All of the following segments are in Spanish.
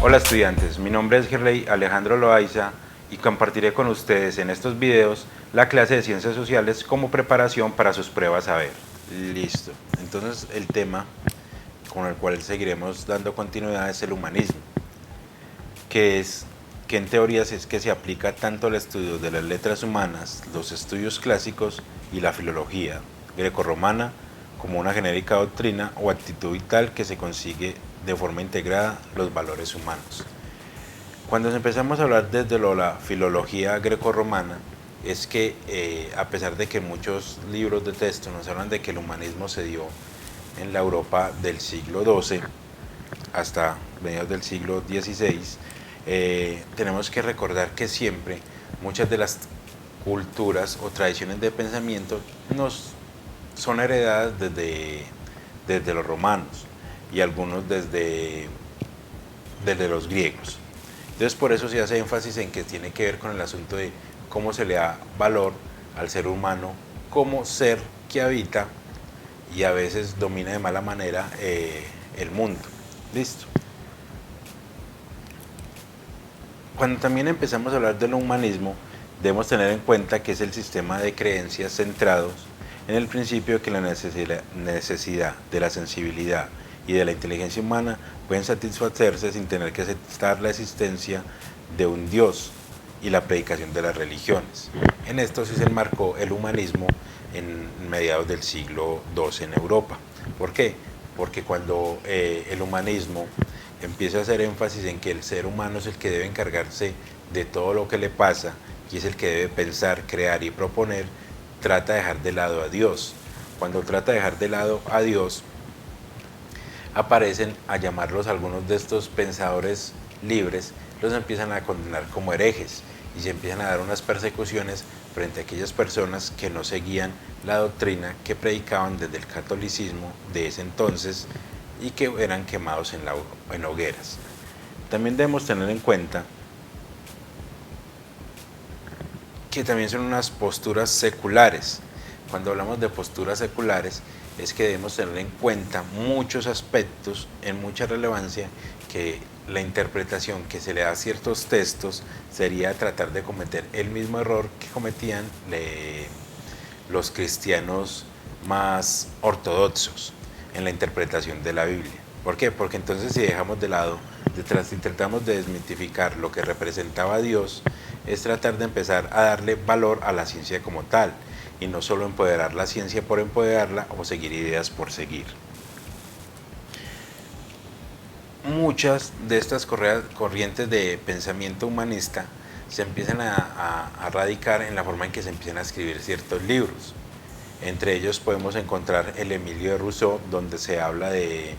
Hola estudiantes, mi nombre es Gerley Alejandro Loaiza y compartiré con ustedes en estos videos la clase de Ciencias Sociales como preparación para sus pruebas a ver. Listo, entonces el tema con el cual seguiremos dando continuidad es el humanismo, que en teorías es que se aplica tanto al estudio de las letras humanas, los estudios clásicos y la filología grecorromana como una genérica doctrina o actitud vital que se consigue de forma integrada los valores humanos. Cuando empezamos a hablar desde la filología grecorromana, es que a pesar de que muchos libros de texto nos hablan de que el humanismo se dio en la Europa del siglo XII hasta mediados del siglo XVI, tenemos que recordar que siempre muchas de las culturas o tradiciones de pensamiento nos son heredadas desde los romanos y algunos desde los griegos. Entonces por eso se hace énfasis en que tiene que ver con el asunto de cómo se le da valor al ser humano como ser que habita y a veces domina de mala manera el mundo. Listo. Cuando también empezamos a hablar del humanismo, debemos tener en cuenta que es el sistema de creencias centrados en el principio de que la necesidad de la sensibilidad y de la inteligencia humana pueden satisfacerse sin tener que aceptar la existencia de un Dios y la predicación de las religiones. En esto sí se enmarcó el humanismo en mediados del siglo XII en Europa. ¿Por qué? Porque cuando el humanismo empieza a hacer énfasis en que el ser humano es el que debe encargarse de todo lo que le pasa y es el que debe pensar, crear y proponer, trata de dejar de lado a Dios. Cuando trata de dejar de lado a Dios, aparecen a llamarlos algunos de estos pensadores libres, los empiezan a condenar como herejes y se empiezan a dar unas persecuciones frente a aquellas personas que no seguían la doctrina que predicaban desde el catolicismo de ese entonces y que eran quemados en hogueras. También debemos tener en cuenta que también son unas posturas seculares. Cuando hablamos de posturas seculares es que debemos tener en cuenta muchos aspectos en mucha relevancia que la interpretación que se le da a ciertos textos sería tratar de cometer el mismo error que cometían los cristianos más ortodoxos en la interpretación de la Biblia. ¿Por qué? Porque entonces si dejamos de lado, tratamos de desmitificar lo que representaba a Dios, es tratar de empezar a darle valor a la ciencia como tal y no solo empoderar la ciencia por empoderarla o seguir ideas por seguir. Muchas de estas corrientes de pensamiento humanista se empiezan a radicar en la forma en que se empiezan a escribir ciertos libros. Entre ellos podemos encontrar el Emilio de Rousseau, donde se habla de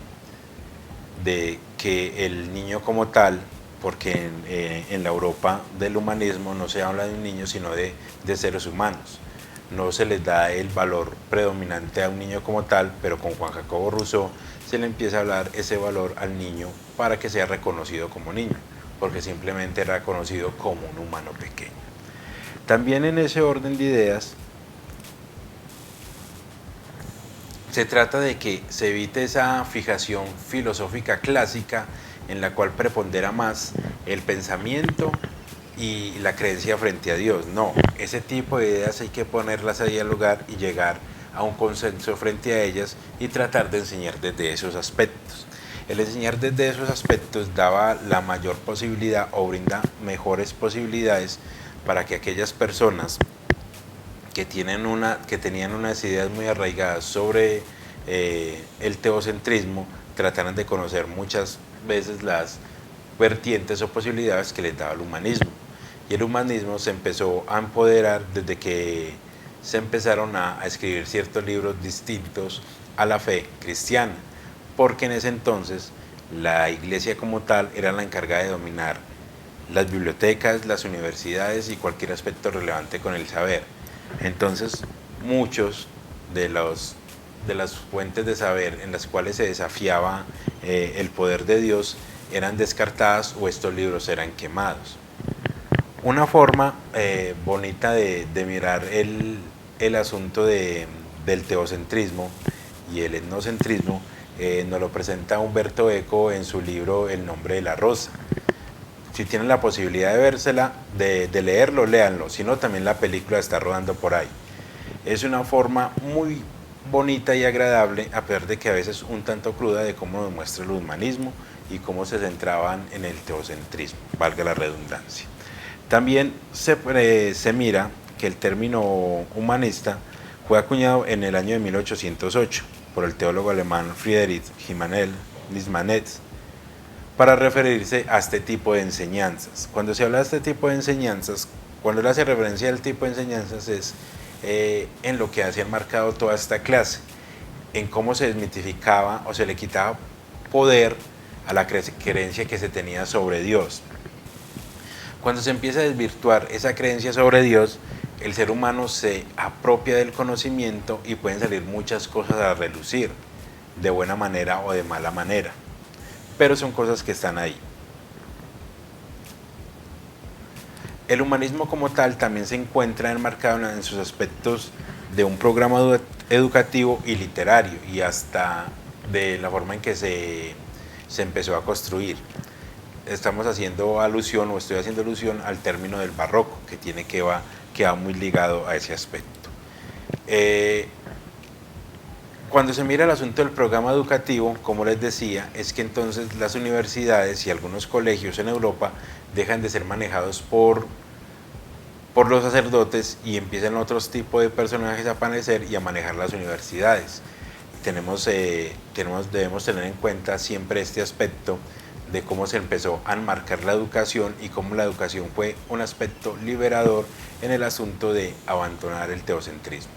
que el niño como tal, porque en la Europa del humanismo no se habla de un niño sino de seres humanos, no se les da el valor predominante a un niño como tal, pero con Juan Jacobo Rousseau se le empieza a hablar ese valor al niño para que sea reconocido como niño, porque simplemente era reconocido como un humano pequeño. También en ese orden de ideas se trata de que se evite esa fijación filosófica clásica en la cual prepondera más el pensamiento y la creencia frente a Dios. No, ese tipo de ideas hay que ponerlas a dialogar y llegar a un consenso frente a ellas y tratar de enseñar desde esos aspectos. El enseñar desde esos aspectos daba la mayor posibilidad o brinda mejores posibilidades para que aquellas personas que tenían unas ideas muy arraigadas sobre el teocentrismo trataran de conocer muchas veces las vertientes o posibilidades que les daba el humanismo. Y el humanismo se empezó a empoderar desde que se empezaron a escribir ciertos libros distintos a la fe cristiana, porque en ese entonces la iglesia como tal era la encargada de dominar las bibliotecas, las universidades y cualquier aspecto relevante con el saber. Entonces muchos de las fuentes de saber en las cuales se desafiaba el poder de Dios eran descartadas o estos libros eran quemados. Una forma bonita de mirar el asunto del teocentrismo y el etnocentrismo nos lo presenta Humberto Eco en su libro El nombre de la rosa. Si tienen la posibilidad de vérsela, de leerlo, léanlo. Si no, también la película está rodando por ahí. Es una forma muy bonita y agradable, a pesar de que a veces un tanto cruda, de cómo nos muestra el humanismo y cómo se centraban en el teocentrismo, valga la redundancia. También se mira que el término humanista fue acuñado en el año de 1808 por el teólogo alemán Friedrich Nismanet para referirse a este tipo de enseñanzas. Cuando se habla de este tipo de enseñanzas, cuando él hace referencia al tipo de enseñanzas es en lo que hace marcado toda esta clase, en cómo se desmitificaba o se le quitaba poder a la creencia que se tenía sobre Dios. Cuando se empieza a desvirtuar esa creencia sobre Dios, el ser humano se apropia del conocimiento y pueden salir muchas cosas a relucir, de buena manera o de mala manera, pero son cosas que están ahí. El humanismo como tal también se encuentra enmarcado en sus aspectos de un programa educativo y literario, y hasta de la forma en que se empezó a construir. Estamos haciendo alusión, o estoy haciendo alusión al término del barroco, que va muy ligado a ese aspecto. Cuando se mira el asunto del programa educativo, como les decía, es que entonces las universidades y algunos colegios en Europa dejan de ser manejados por los sacerdotes y empiezan otros tipos de personajes a aparecer y a manejar las universidades. Debemos tener en cuenta siempre este aspecto de cómo se empezó a enmarcar la educación y cómo la educación fue un aspecto liberador en el asunto de abandonar el teocentrismo.